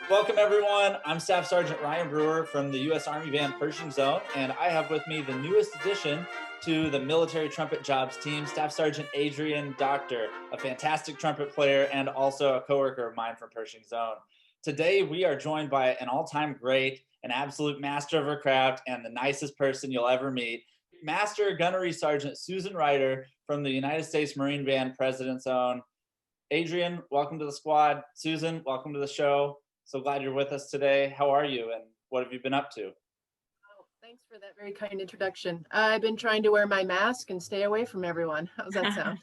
Welcome, everyone. I'm Staff Sergeant Ryan Brewer from the U.S. Army Band Pershing Zone, and I have with me the newest addition to the military trumpet jobs team, Staff Sergeant Adrienne Doctor, a fantastic trumpet player and also a coworker of mine from Pershing Zone. Today, we are joined by an all-time great, an absolute master of her craft, and the nicest person you'll ever meet, Master Gunnery Sergeant Susan Rider from the United States Marine Band President's Zone. Adrienne, welcome to the squad. Susan, welcome to the show. So glad you're with us today. How are you and what have you been up to? Oh, thanks for that very kind introduction. I've been trying to wear my mask and stay away from everyone. How's that sound?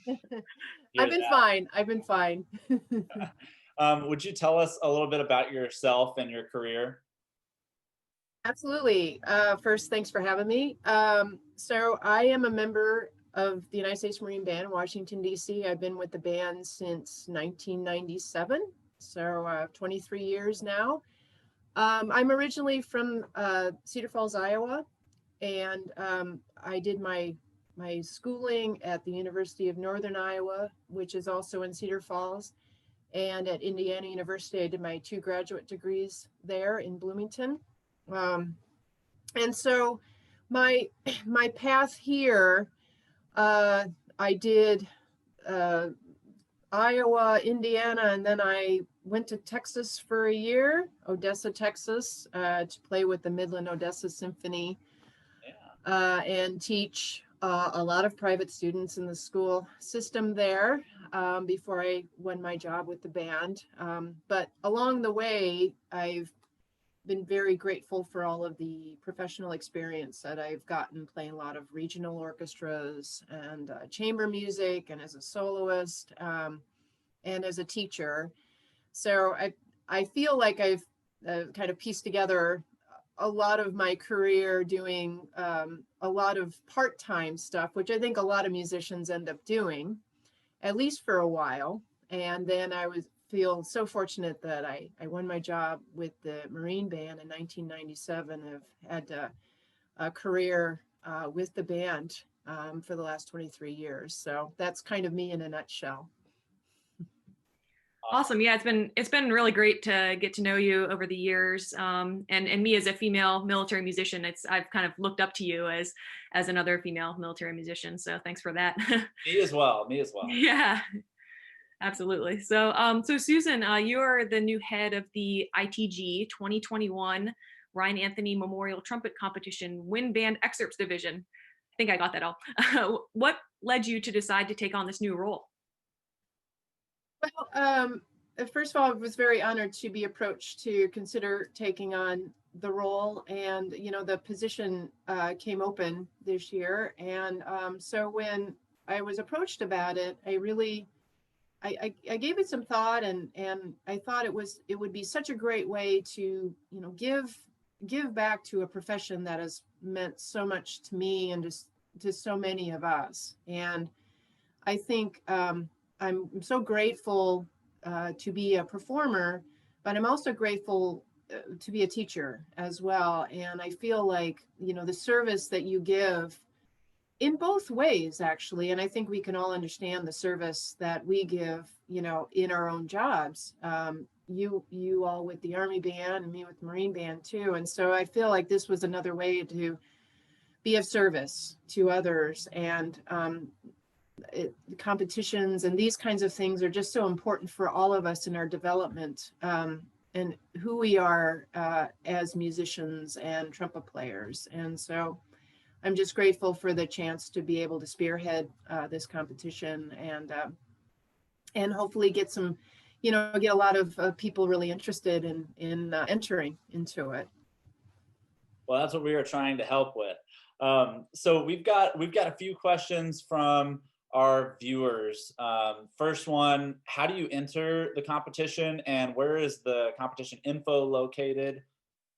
Hear I've been fine. Would you tell us a little bit about yourself and your career? Absolutely. First, thanks for having me. So I am a member of the United States Marine Band in Washington, D.C. I've been with the band since 1997, so 23 years now. I'm originally from Cedar Falls, Iowa, and I did my schooling at the University of Northern Iowa, which is also in Cedar Falls, and at Indiana University. I did my 2 graduate degrees there in Bloomington. And so my path here, I did Iowa, Indiana, and then I went to Texas for a year, Odessa, Texas, to play with the Midland Odessa Symphony, and teach a lot of private students in the school system there before I won my job with the band. But along the way, I've been very grateful for all of the professional experience that I've gotten playing a lot of regional orchestras and chamber music and as a soloist and as a teacher. So I feel like I've kind of pieced together a lot of my career doing a lot of part-time stuff, which I think a lot of musicians end up doing, at least for a while. And then feel so fortunate that I won my job with the Marine Band in 1997. I've had a career with the band for the last 23 years. So that's kind of me in a nutshell. Awesome. Yeah, it's been really great to get to know you over the years. And me as a female military musician, I've kind of looked up to you as another female military musician. So thanks for that. Me as well. Me as well. Yeah, absolutely. So Susan, you are the new head of the ITG 2021 Ryan Anthony Memorial Trumpet Competition Wind Band Excerpts Division. I think I got that all. What led you to decide to take on this new role? Well, first of all, I was very honored to be approached to consider taking on the role, and the position came open this year, and so when I was approached about it, I gave it some thought, and I thought it would be such a great way to give back to a profession that has meant so much to me and to so many of us, and I think I'm so grateful to be a performer, but I'm also grateful to be a teacher as well. And I feel like, the service that you give in both ways, actually, and I think we can all understand the service that we give, in our own jobs. You all with the Army Band and me with the Marine Band too. And so I feel like this was another way to be of service to others. And competitions and these kinds of things are just so important for all of us in our development and who we are as musicians and trumpet players. And so I'm just grateful for the chance to be able to spearhead this competition and hopefully get some, get a lot of people really interested in entering into it. Well, that's what we are trying to help with. So we've got a few questions from our viewers. First one, how do you enter the competition and where is the competition info located?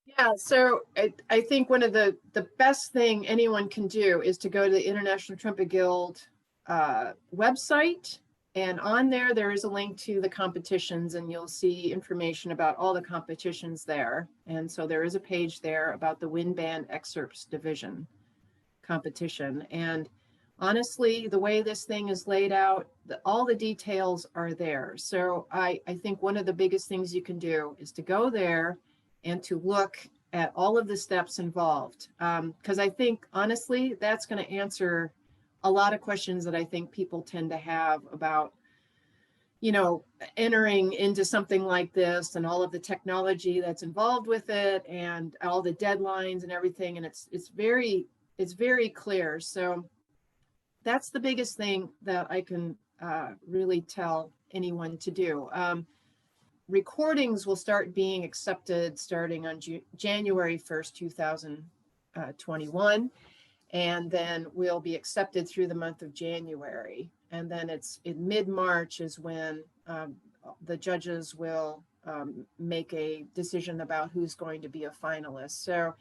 Yeah, so I think one of the best thing anyone can do is to go to the International Trumpet Guild website, and on there is a link to the competitions, and you'll see information about all the competitions there. And so there is a page there about the Wind Band Excerpts Division competition. And honestly, the way this thing is laid out, all the details are there. So I think one of the biggest things you can do is to go there and to look at all of the steps involved. Because I think, honestly, that's going to answer a lot of questions that I think people tend to have about, entering into something like this and all of the technology that's involved with it and all the deadlines and everything. And it's very clear. So that's the biggest thing that I can really tell anyone to do. Recordings will start being accepted starting on January 1st, 2021. And then will be accepted through the month of January. And then it's in mid-March is when the judges will make a decision about who's going to be a finalist. So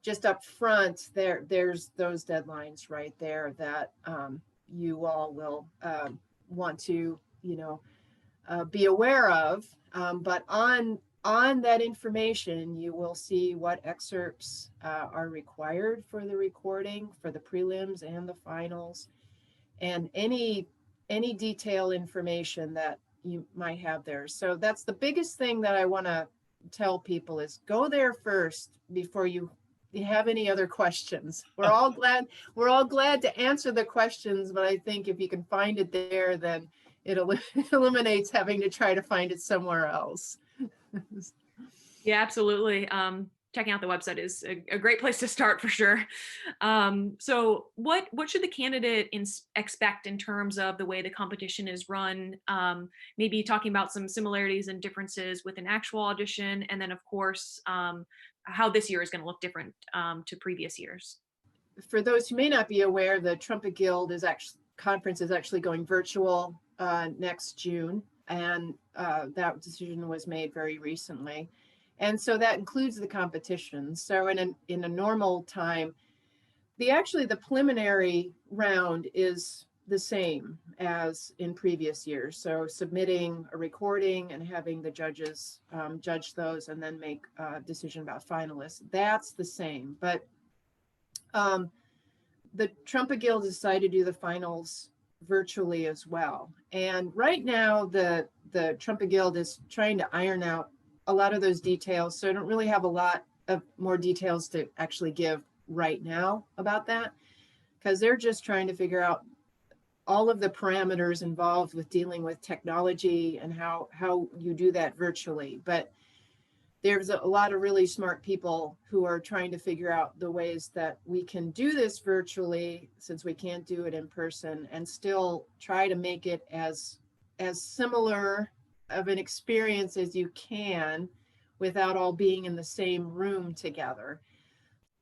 just up front, there's those deadlines right there that you all will want to, be aware of. But on that information, you will see what excerpts are required for the recording, for the prelims and the finals, and any detail information that you might have there. So that's the biggest thing that I want to tell people is go there first before you have any other questions. We're all glad to answer the questions, but I think if you can find it there, then it eliminates having to try to find it somewhere else. Yeah, absolutely. Checking out the website is a great place to start for sure. So what should the candidate expect in terms of the way the competition is run? Maybe talking about some similarities and differences with an actual audition, and then of course, how this year is going to look different to previous years. For those who may not be aware, the Trumpet Guild conference is actually going virtual next June, and that decision was made very recently. And so that includes the competition. So in a normal time, the preliminary round is the same as in previous years. So submitting a recording and having the judges judge those and then make a decision about finalists. That's the same. But the Trumpet Guild decided to do the finals virtually as well. And right now, the Trumpet Guild is trying to iron out a lot of those details. So I don't really have a lot of more details to actually give right now about that, because they're just trying to figure out all of the parameters involved with dealing with technology and how you do that virtually. But there's a lot of really smart people who are trying to figure out the ways that we can do this virtually, since we can't do it in person, and still try to make it as similar of an experience as you can without all being in the same room together.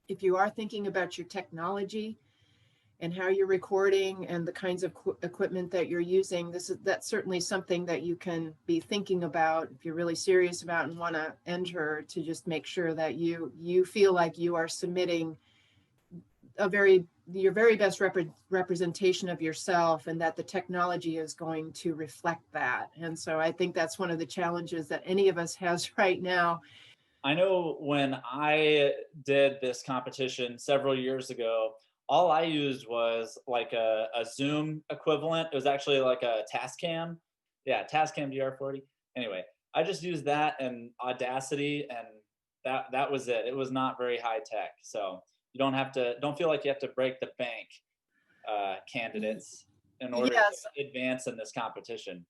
If you are thinking about your technology and how you're recording and the kinds of equipment that you're using, that's certainly something that you can be thinking about if you're really serious about and want to enter, to just make sure that you feel like you are submitting your very best representation of yourself, and that the technology is going to reflect that. And so I think that's one of the challenges that any of us has right now. I know when I did this competition several years ago, all I used was like a Zoom equivalent. It was actually like a Tascam. Yeah, Tascam DR40. Anyway, I just used that and Audacity, and that was it. It was not very high tech. So you don't feel like you have to break the bank, candidates, in order to advance in this competition.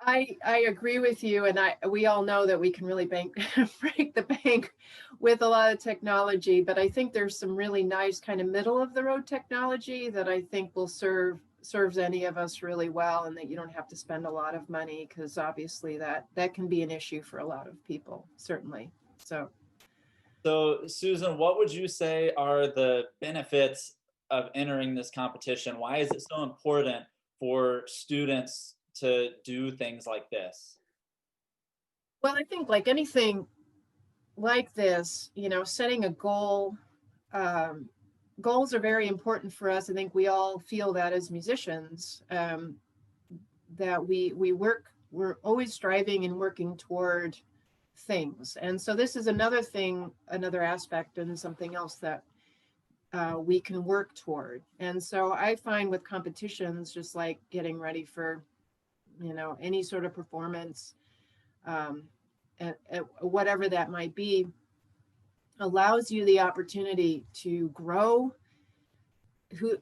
I agree with you, and we all know that we can really break the bank with a lot of technology, but I think there's some really nice kind of middle of the road technology that I think will serves any of us really well, and that you don't have to spend a lot of money, because obviously that can be an issue for a lot of people, certainly. So Susan, what would you say are the benefits of entering this competition? Why is it so important for students to do things like this? Well, I think like anything like this, setting a goal, goals are very important for us. I think we all feel that as musicians, that we're always striving and working toward things. And so this is another aspect and something else that we can work toward. And so I find with competitions, just like getting ready for, any sort of performance, at whatever that might be, allows you the opportunity to grow who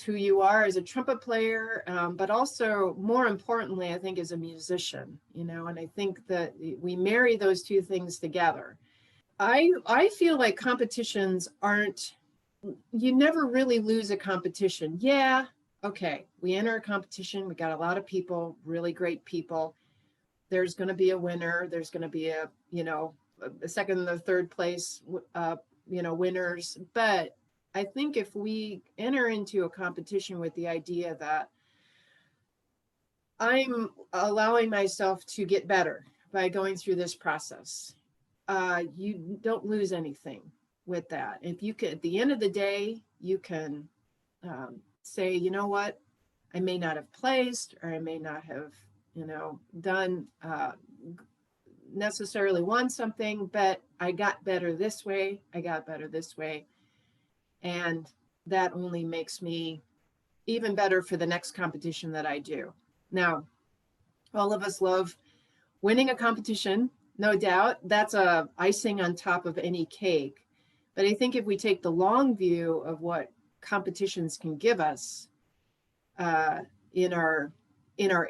you are as a trumpet player, but also more importantly, I think as a musician, and I think that we marry those two things together. I feel like competitions aren't, you never really lose a competition. Yeah, okay, we enter a competition, we got a lot of people, really great people. There's going to be a winner. There's going to be a second and the third place, winners. But I think if we enter into a competition with the idea that I'm allowing myself to get better by going through this process, you don't lose anything with that. If you can, at the end of the day, you can say, you know what, I may not have placed, or I may not have, done necessarily won something, but I got better this way. I got better this way. And that only makes me even better for the next competition that I do. Now, all of us love winning a competition, no doubt. That's a icing on top of any cake. But I think if we take the long view of what competitions can give us in our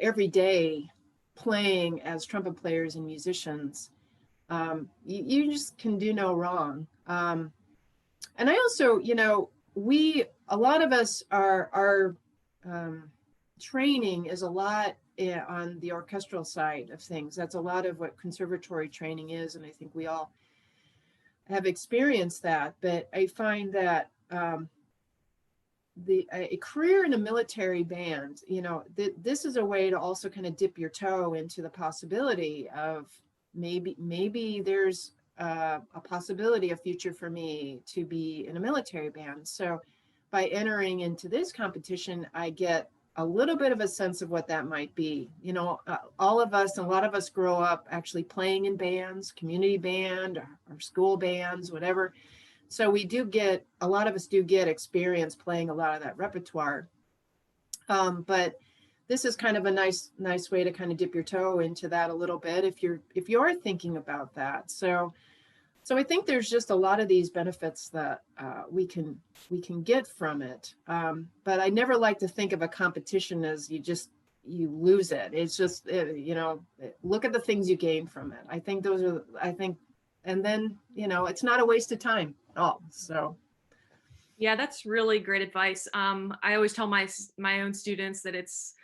everyday playing as trumpet players and musicians, you just can do no wrong. And I also, a lot of us our training is a lot on the orchestral side of things. That's a lot of what conservatory training is, and I think we all have experienced that. But I find that a career in a military band, this is a way to also kind of dip your toe into the possibility of maybe there's a possibility, a future for me to be in a military band. So by entering into this competition, I get a little bit of a sense of what that might be. All of us, a lot of us grow up actually playing in bands, community band or school bands, whatever. So a lot of us do get experience playing a lot of that repertoire. But this is kind of a nice way to kind of dip your toe into that a little bit if you're thinking about that. So I think there's just a lot of these benefits that we can get from it. But I never like to think of a competition as you lose it. It's just, look at the things you gain from it. And then, it's not a waste of time at all. So. Yeah, that's really great advice. I always tell my own students that it's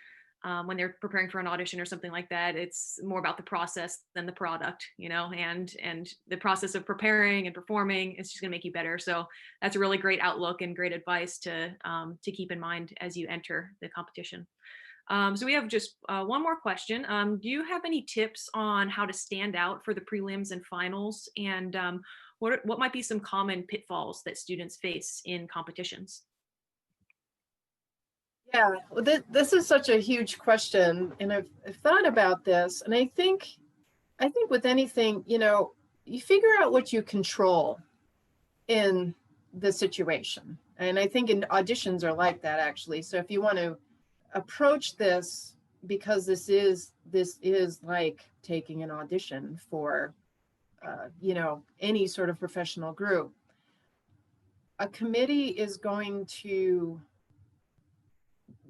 when they're preparing for an audition or something like that, it's more about the process than the product, and the process of preparing and performing is just going to make you better. So that's a really great outlook and great advice to keep in mind as you enter the competition. So we have just one more question. Do you have any tips on how to stand out for the prelims and finals? And what might be some common pitfalls that students face in competitions? Yeah, well, this is such a huge question, and I've thought about this, and I think with anything, you figure out what you control in the situation, and I think in auditions are like that actually. So if you want to approach this, because this is like taking an audition for, any sort of professional group, a committee is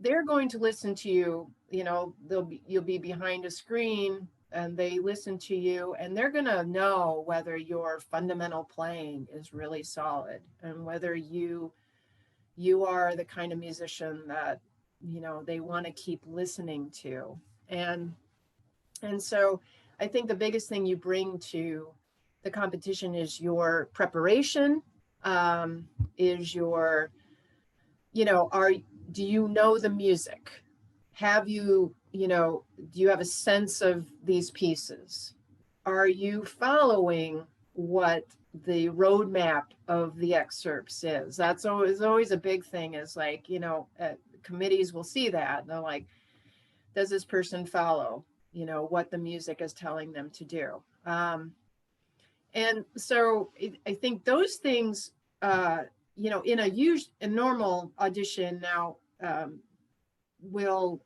they're going to listen to you. You'll be behind a screen and they listen to you, and they're going to know whether your fundamental playing is really solid and whether you are the kind of musician that they want to keep listening to. And so I think the biggest thing you bring to the competition is your preparation, is your, do you know the music? Do you have a sense of these pieces? Are you following what the roadmap of the excerpts is? That's always a big thing, is like, committees will see that. And they're like, does this person follow, what the music is telling them to do? And so I think those things in a normal audition now, will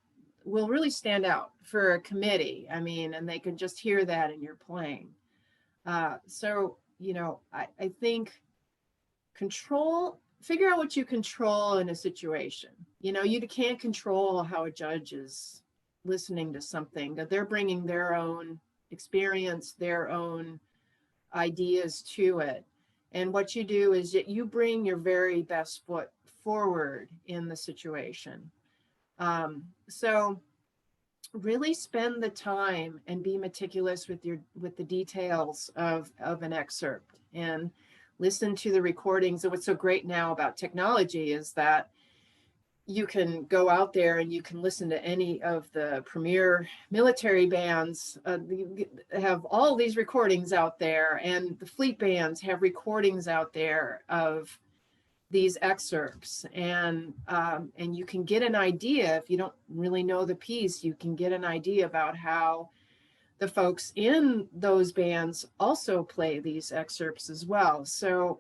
really stand out for a committee. I mean, and they can just hear that in your playing. So, I think figure out what you control in a situation. You can't control how a judge is listening to something, that they're bringing their own experience, their own ideas to it. And what you do is that you bring your very best foot forward in the situation. So really spend the time and be meticulous with the details of an excerpt, and listen to the recordings. And what's so great now about technology is that you can go out there and you can listen to any of the premier military bands. Have all these recordings out there, and the fleet bands have recordings out there of these excerpts, and you can get an idea. If you don't really know the piece, you can get an idea about how the folks in those bands also play these excerpts as well. So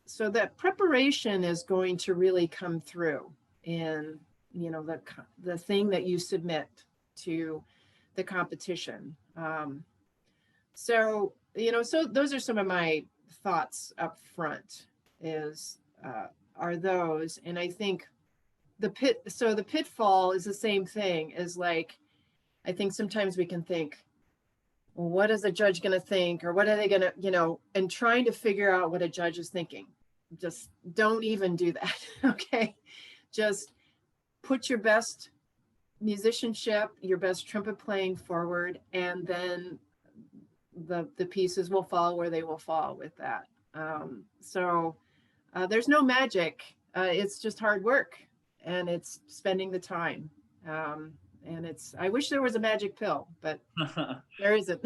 so that preparation is going to really come through in the thing that you submit to the competition. So those are some of my thoughts up front, are those. And I think the pitfall is the same thing as, like, I think sometimes we can think, well, what is the judge going to think, or what are they going to, and trying to figure out what a judge is thinking. Just don't even do that. Okay. Just put your best musicianship, your best trumpet playing forward, and then the pieces will fall where they will fall with that. There's no magic. It's just hard work, and it's spending the time. And I wish there was a magic pill, but there isn't.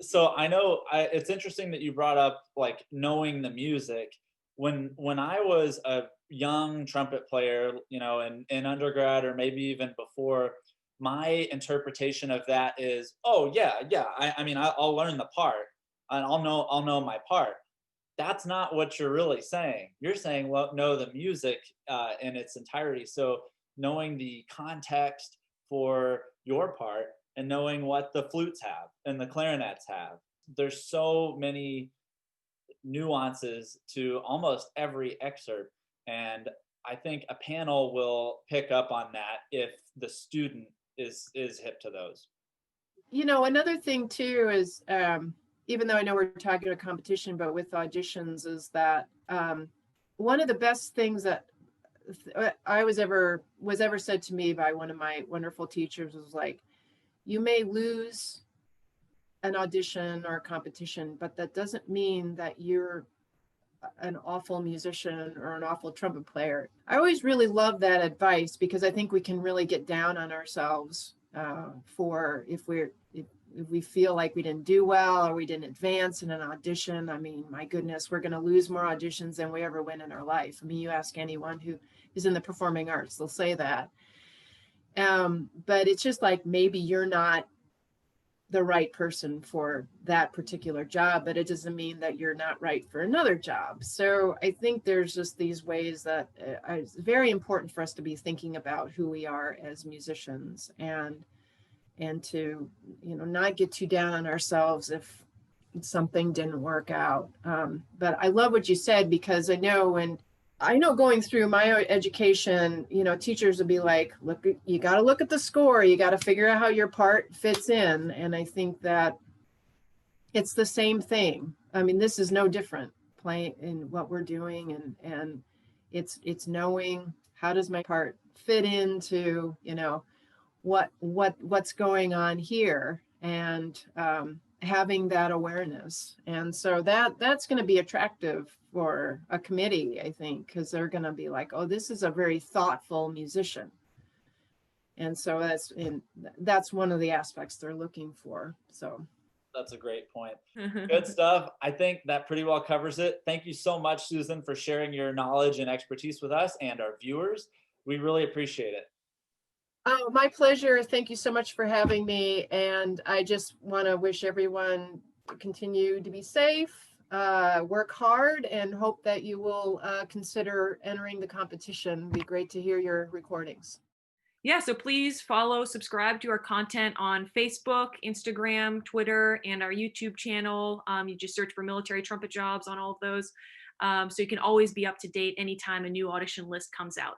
So I know it's interesting that you brought up, like, knowing the music. When I was a young trumpet player, in undergrad or maybe even before, my interpretation of that is, oh yeah. I mean, I'll learn the part and I'll know my part. That's not what you're really saying. You're saying, well, know the music in its entirety. So knowing the context for your part and knowing what the flutes have and the clarinets have. There's so many nuances to almost every excerpt. And I think a panel will pick up on that if the student is hip to those. Another thing too is, even though I know we're talking about competition, but with auditions, is that one of the best things that I was ever said to me by one of my wonderful teachers was, like, you may lose an audition or a competition, but that doesn't mean that you're an awful musician or an awful trumpet player. I always really love that advice, because I think we can really get down on ourselves for if we feel like we didn't do well or we didn't advance in an audition. I mean, my goodness, we're going to lose more auditions than we ever win in our life. I mean, you ask anyone who is in the performing arts, they'll say that. But it's just like, maybe you're not the right person for that particular job, but it doesn't mean that you're not right for another job. So I think there's just these ways that it's very important for us to be thinking about who we are as musicians, and to not get too down on ourselves if something didn't work out. But I love what you said, because I know going through my education, teachers would be like, look, you got to look at the score. You got to figure out how your part fits in. And I think that it's the same thing. I mean, this is no different playing in what we're doing. And it's knowing, how does my part fit into, what's going on here, and having that awareness. And so that's going to be attractive for a committee, I think, because they're going to be like, oh, this is a very thoughtful musician. And so that's one of the aspects they're looking for. So that's a great point. Good stuff. I think that pretty well covers it. Thank you so much, Susan, for sharing your knowledge and expertise with us and our viewers. We really appreciate it. Oh, my pleasure. Thank you so much for having me. And I just want to wish everyone to continue to be safe, work hard and hope that you will consider entering the competition. It'd be great to hear your recordings. Yeah, so please follow, subscribe to our content on Facebook, Instagram, Twitter, and our YouTube channel. You just search for Military Trumpet Jobs on all of those. So you can always be up to date anytime a new audition list comes out.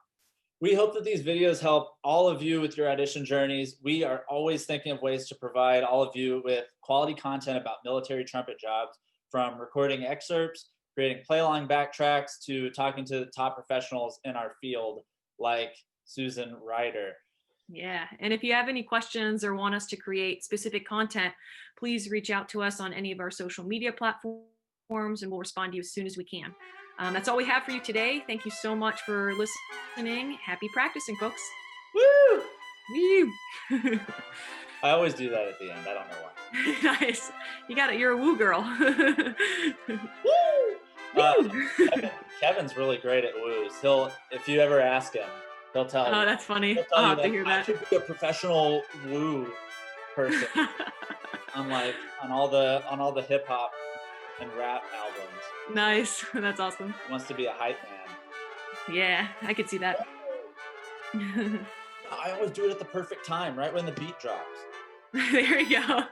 We hope that these videos help all of you with your audition journeys. We are always thinking of ways to provide all of you with quality content about military trumpet jobs, from recording excerpts, creating play-along backtracks, to talking to the top professionals in our field, like Susan Rider. Yeah, and if you have any questions or want us to create specific content, please reach out to us on any of our social media platforms and we'll respond to you as soon as we can. That's all we have for you today. Thank you so much for listening. Happy practicing, folks. Woo! Woo! I always do that at the end. I don't know why. Nice. You got it. You're a woo girl. Woo! Kevin's really great at woos. If you ever ask him, he'll tell you. Oh, that's funny. He'll tell I'll you, have to like, hear I that. should be a professional woo person on all the hip hop and rap albums. Nice. That's awesome. He wants to be a hype man. Yeah, I could see that. I always do it at the perfect time, right when the beat drops. There you go.